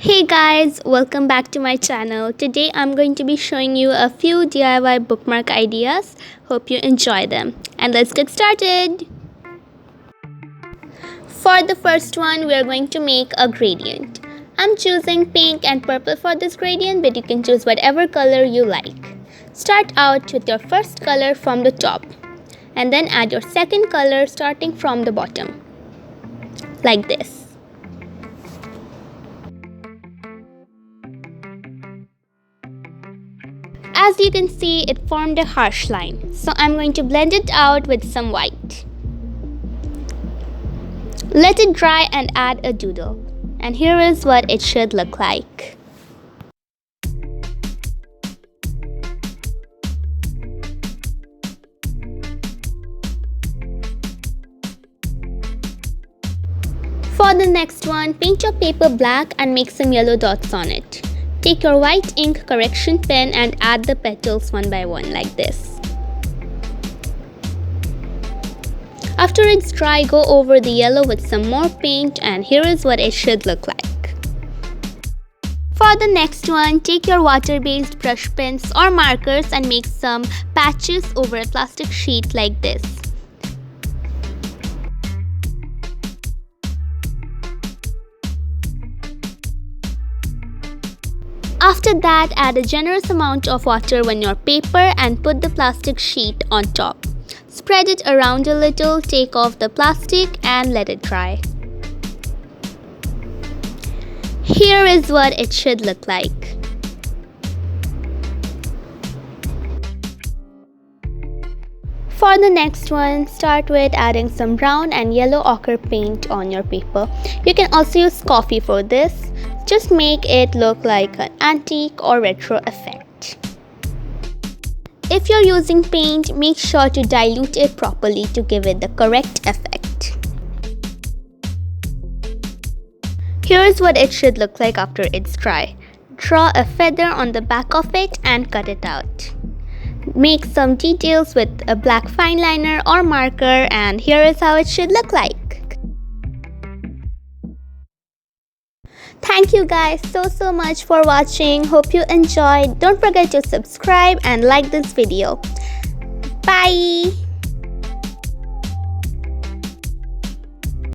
Hey guys, welcome back to my channel. Today I'm going to be showing you a few DIY bookmark ideas. Hope you enjoy them. And let's get started. For the first one, we are going to make a gradient. I'm choosing pink and purple for this gradient, but you can choose whatever color you like. Start out with your first color from the top and then add your second color starting from the bottom, like this. As you can see, it formed a harsh line, so I'm going to blend it out with some white. Let it dry and add a doodle. And here is what it should look like. For the next one, paint your paper black and make some yellow dots on it. Take your white ink correction pen and add the petals one by one like this. After it's dry, go over the yellow with some more paint and here is what it should look like. For the next one, take your water-based brush pens or markers and make some patches over a plastic sheet like this. After that, add a generous amount of water on your paper and put the plastic sheet on top. Spread it around a little, take off the plastic and let it dry. Here is what it should look like. For the next one, start with adding some brown and yellow ochre paint on your paper. You can also use coffee for this. Just make it look like an antique or retro effect. If you're using paint, make sure to dilute it properly to give it the correct effect. Here's what it should look like after it's dry. Draw a feather on the back of it and cut it out. Make some details with a black fine liner or marker and here is how it should look like. Thank you guys so much for watching. Hope you enjoyed. Don't forget to subscribe and like this video. Bye.